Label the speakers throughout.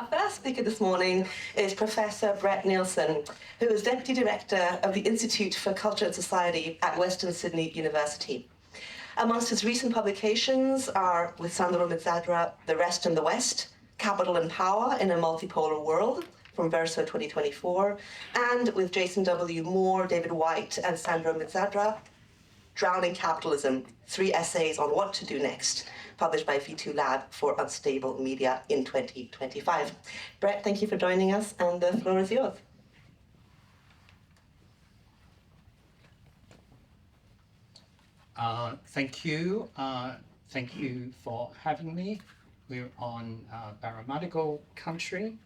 Speaker 1: Our first speaker this morning is Professor Bret Nielsen, who is Deputy Director of the Institute for Culture and Society at Western Sydney University. Amongst his recent publications are with Sandro Mizzadra, The Rest and the West, Capital and Power in a Multipolar World, from Verso 2024, and with Jason W. Moore, David White, and Sandro Mizzadra, Drowning Capitalism, 3 essays on what to do next, published by V2 Lab for Unstable Media in 2025. Bret, thank you for joining us, and the floor is yours.
Speaker 2: Thank you. Thank you for having me. We're on Barramadigal country,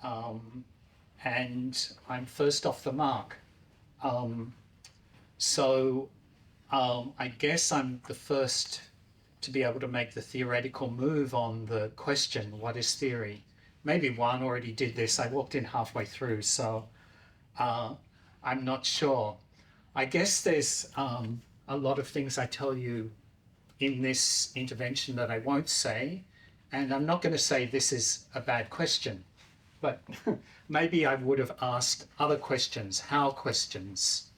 Speaker 2: and I'm first off the mark. I guess I'm the first to be able to make the theoretical move on the question, what is theory? Maybe one already did this. I walked in halfway through, so I'm not sure. I guess there's a lot of things I tell you in this intervention that I won't say, and I'm not going to say this is a bad question, but maybe I would have asked other questions, how questions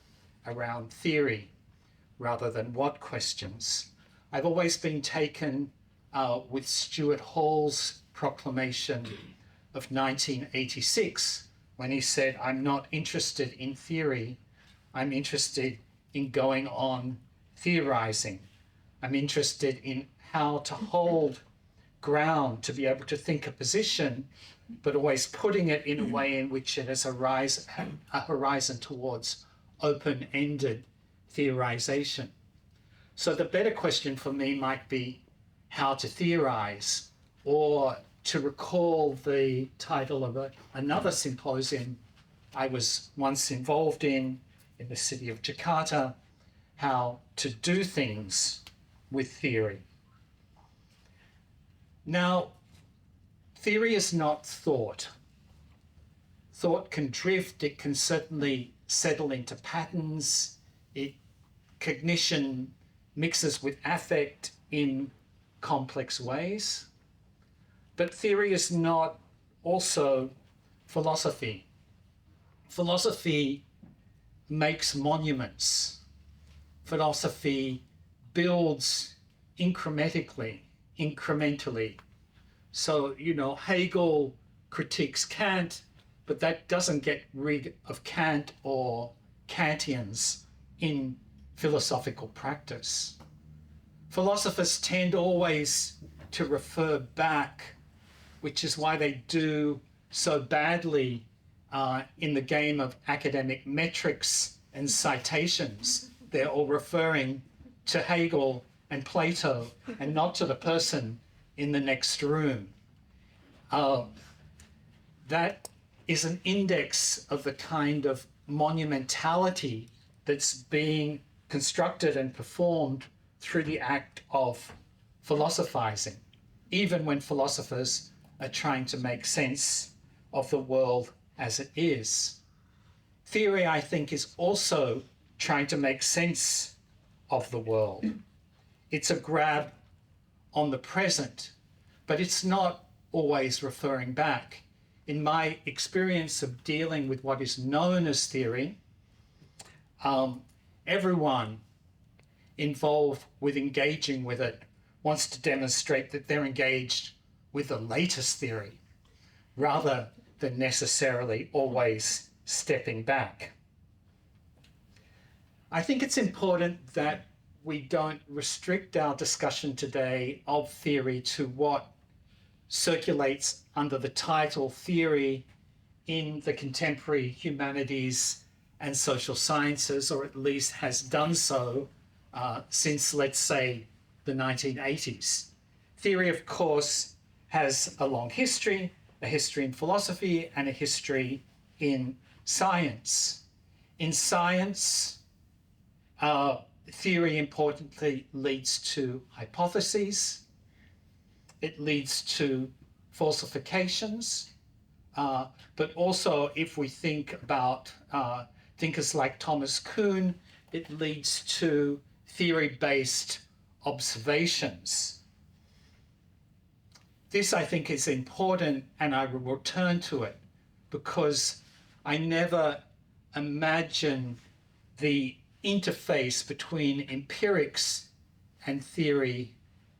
Speaker 2: around theory rather than what questions. I've always been taken with Stuart Hall's proclamation of 1986 when he said, "I'm not interested in theory, I'm interested in going on theorizing. I'm interested in how to hold ground, to be able to think a position, but always putting it in a way in which it has a horizon towards open-ended theorization." So the better question for me might be how to theorize, or to recall the title of another symposium I was once involved in the city of Jakarta, how to do things with theory. Now, theory is not thought. Thought can drift, it can certainly settle into patterns, cognition mixes with affect in complex ways. But theory is not also philosophy. Philosophy makes monuments. Philosophy builds incrementally. So, Hegel critiques Kant, but that doesn't get rid of Kant or Kantians in philosophical practice. Philosophers tend always to refer back, which is why they do so badly in the game of academic metrics and citations. They're all referring to Hegel and Plato and not to the person in the next room. That is an index of the kind of monumentality that's being constructed and performed through the act of philosophizing, even when philosophers are trying to make sense of the world as it is. Theory, I think, is also trying to make sense of the world. It's a grab on the present, but it's not always referring back. In my experience of dealing with what is known as theory, everyone involved with engaging with it wants to demonstrate that they're engaged with the latest theory, rather than necessarily always stepping back. I think it's important that we don't restrict our discussion today of theory to what circulates under the title theory in the contemporary humanities and social sciences, or at least has done so since, let's say, the 1980s. Theory, of course, has a long history, a history in philosophy and a history in science. In science, theory importantly leads to hypotheses, it leads to falsifications, but also if we think about thinkers like Thomas Kuhn, it leads to theory-based observations. this I think is important, and I will return to it because I never imagine the interface between empirics and theory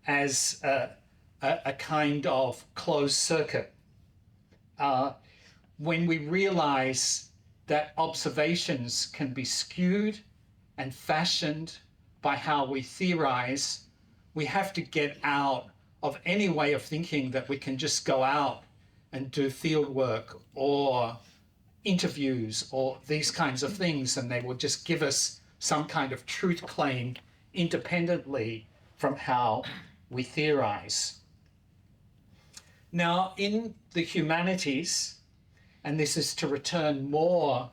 Speaker 2: as a kind of closed circuit. When we realize that observations can be skewed and fashioned by how we theorize, we have to get out of any way of thinking that we can just go out and do field work or interviews or these kinds of things, and they will just give us some kind of truth claim independently from how we theorize. Now, in the humanities, and this is to return more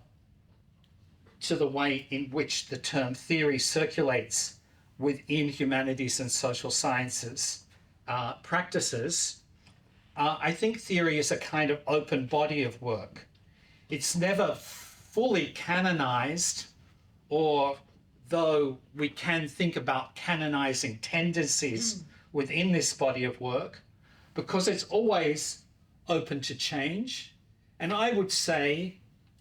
Speaker 2: to the way in which the term theory circulates within humanities and social sciences practices, I think theory is a kind of open body of work. It's never fully canonized, or though we can think about canonizing tendencies within this body of work, because it's always open to change. And I would say,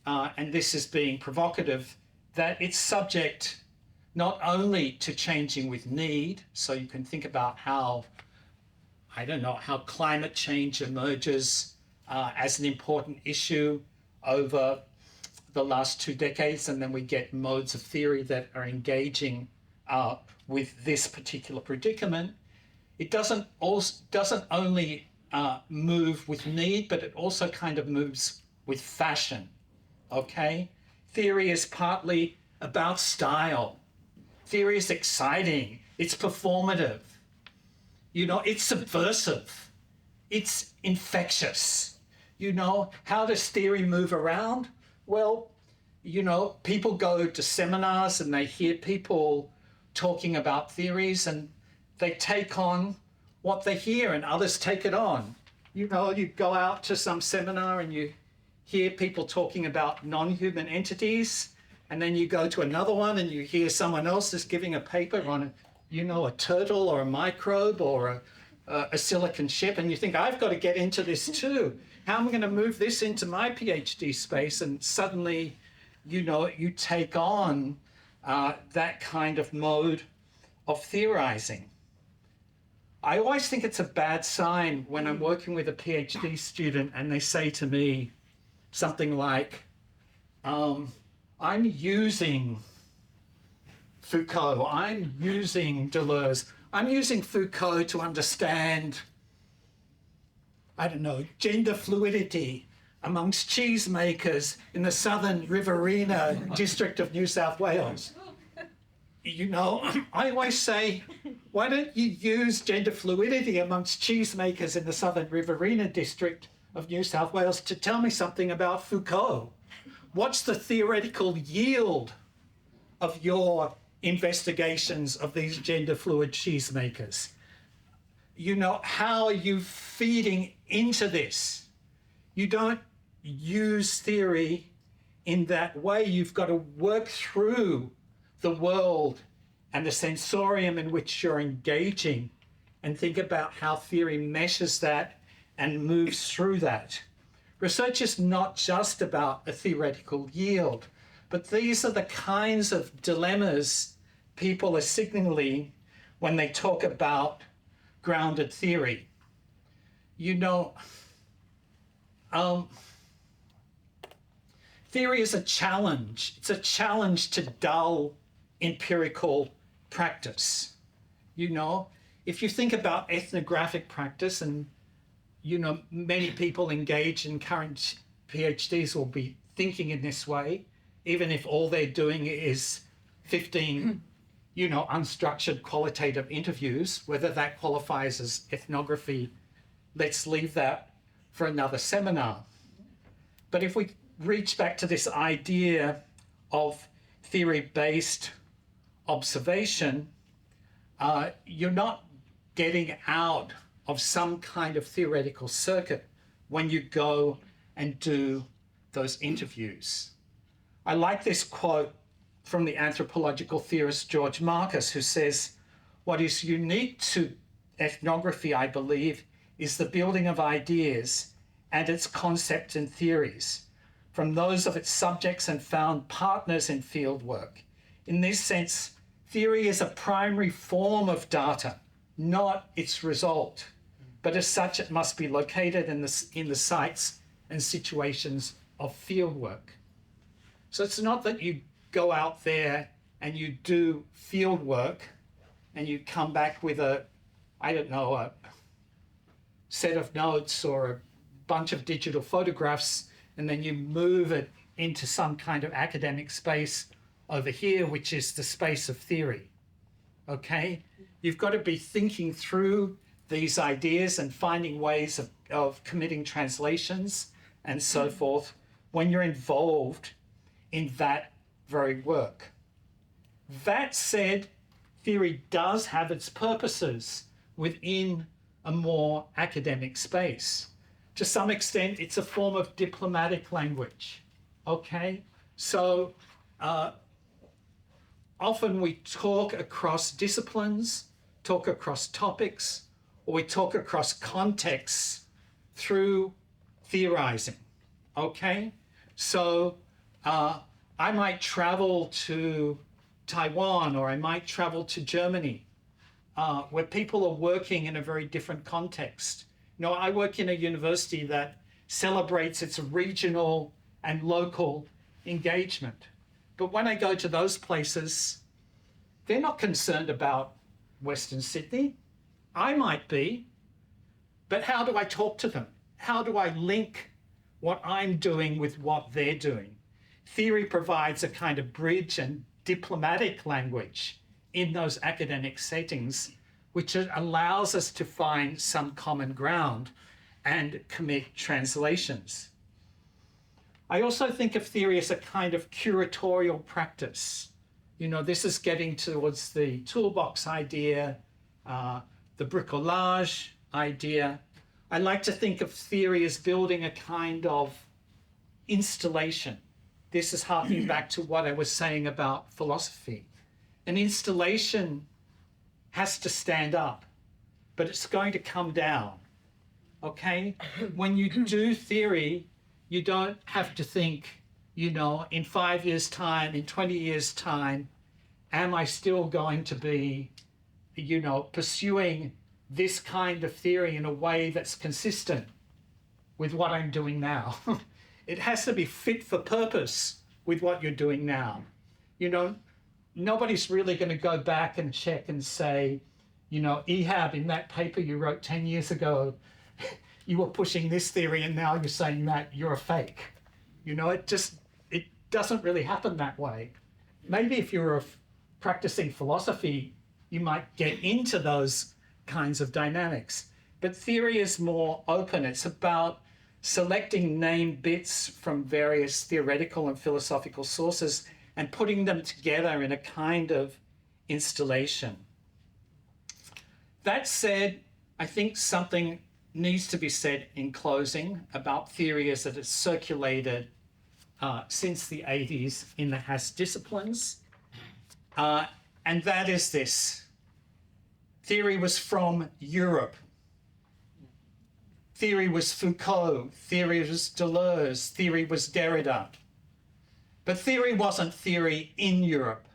Speaker 2: and this is being provocative, that it's subject not only to changing with need, so you can think about how, I don't know, how climate change emerges as an important issue over the last 2 decades, and then we get modes of theory that are engaging with this particular predicament. It doesn't only move with need, but it also kind of moves with fashion, okay? Theory is partly about style. Theory is exciting, it's performative, you know, it's subversive, it's infectious. You know, how does theory move around? Well, you know, people go to seminars and they hear people talking about theories and they take on what they hear and others take it on. You know, you go out to some seminar and you hear people talking about non-human entities, and then you go to another one and you hear someone else is giving a paper on, you know, a turtle or a microbe or a silicon chip, and you think, I've got to get into this too. How am I going to move this into my PhD space? And suddenly, you know, you take on that kind of mode of theorizing. I always think it's a bad sign when I'm working with a PhD student and they say to me something like, I'm using Foucault, I'm using Deleuze, I'm using Foucault to understand, I don't know, gender fluidity amongst cheesemakers in the southern Riverina district of New South Wales. You know, I always say, why don't you use gender fluidity amongst cheesemakers in the southern Riverina district of New South Wales to tell me something about Foucault? What's the theoretical yield of your investigations of these gender fluid cheesemakers? You know, how are you feeding into this? You don't use theory in that way. You've got to work through the world and the sensorium in which you're engaging and think about how theory meshes that and moves through that. Research is not just about a theoretical yield, but these are the kinds of dilemmas people are signaling when they talk about grounded theory. You know, theory is a challenge. It's a challenge to dull empirical practice. You know, if you think about ethnographic practice, and you know, many people engaged in current PhDs will be thinking in this way, even if all they're doing is 15, you know, unstructured qualitative interviews. Whether that qualifies as ethnography, let's leave that for another seminar. But if we reach back to this idea of theory-based observation, you're not getting out of some kind of theoretical circuit when you go and do those interviews. I like this quote from the anthropological theorist George Marcus, who says, what is unique to ethnography, I believe, is the building of ideas and its concepts and theories from those of its subjects and found partners in fieldwork. In this sense, theory is a primary form of data, not its result, but as such it must be located in the sites and situations of fieldwork. So it's not that you go out there and you do fieldwork and you come back with a set of notes or a bunch of digital photographs, and then you move it into some kind of academic space over here, which is the space of theory. Okay? You've got to be thinking through these ideas and finding ways of committing translations and so forth when you're involved in that very work. That said, theory does have its purposes within a more academic space. To some extent, it's a form of diplomatic language, okay? So often we talk across disciplines, talk across topics, or we talk across contexts through theorizing, okay? So I might travel to Taiwan, or I might travel to Germany, where people are working in a very different context. You know, I work in a university that celebrates its regional and local engagement. But when I go to those places, they're not concerned about Western Sydney. I might be, but how do I talk to them? How do I link what I'm doing with what they're doing? Theory provides a kind of bridge and diplomatic language in those academic settings, which allows us to find some common ground and commit translations. I also think of theory as a kind of curatorial practice. You know, this is getting towards the toolbox idea, the bricolage idea. I like to think of theory as building a kind of installation. This is harking back to what I was saying about philosophy. An installation has to stand up, but it's going to come down, okay? When you do theory, you don't have to think, you know, in 5 years' time, in 20 years' time, am I still going to be, you know, pursuing this kind of theory in a way that's consistent with what I'm doing now? It has to be fit for purpose with what you're doing now. You know, nobody's really going to go back and check and say, you know, Ehab, in that paper you wrote 10 years ago, you were pushing this theory and now you're saying that you're a fake. You know, it doesn't really happen that way. Maybe if you're practicing philosophy, you might get into those kinds of dynamics. But theory is more open. It's about selecting named bits from various theoretical and philosophical sources and putting them together in a kind of installation. That said, I think something needs to be said in closing about theory as it has circulated since the 80s in the Haas disciplines. And that is this. Theory was from Europe. Theory was Foucault. Theory was Deleuze. Theory was Derrida. But theory wasn't theory in Europe.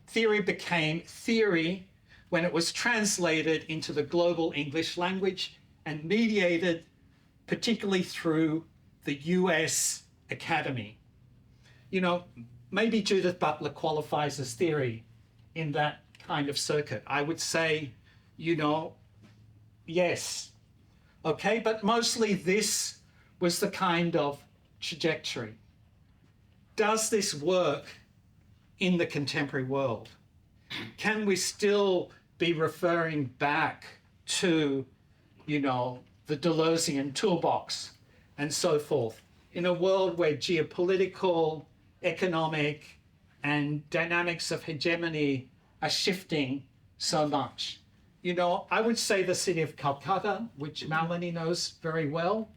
Speaker 2: Theory became theory when it was translated into the global English language and mediated particularly through the US Academy. You know, maybe Judith Butler qualifies as theory in that kind of circuit. I would say, you know, yes. Okay, but mostly this was the kind of trajectory. Does this work in the contemporary world? Can we still be referring back to, you know, the Deleuzian toolbox and so forth in a world where geopolitical, economic, and dynamics of hegemony are shifting so much? You know, I would say the city of Calcutta, which Melanie knows very well,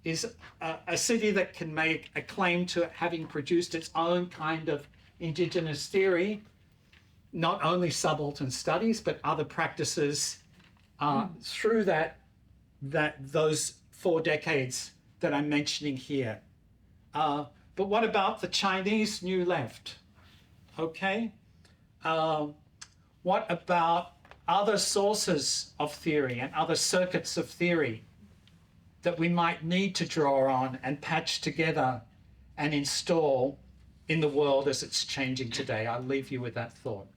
Speaker 2: is a city that can make a claim to having produced its own kind of indigenous theory, not only subaltern studies, but other practices through that that those 4 decades that I'm mentioning here. But what about the Chinese New Left? Okay. What about other sources of theory and other circuits of theory that we might need to draw on and patch together and install in the world as it's changing today? I'll leave you with that thought.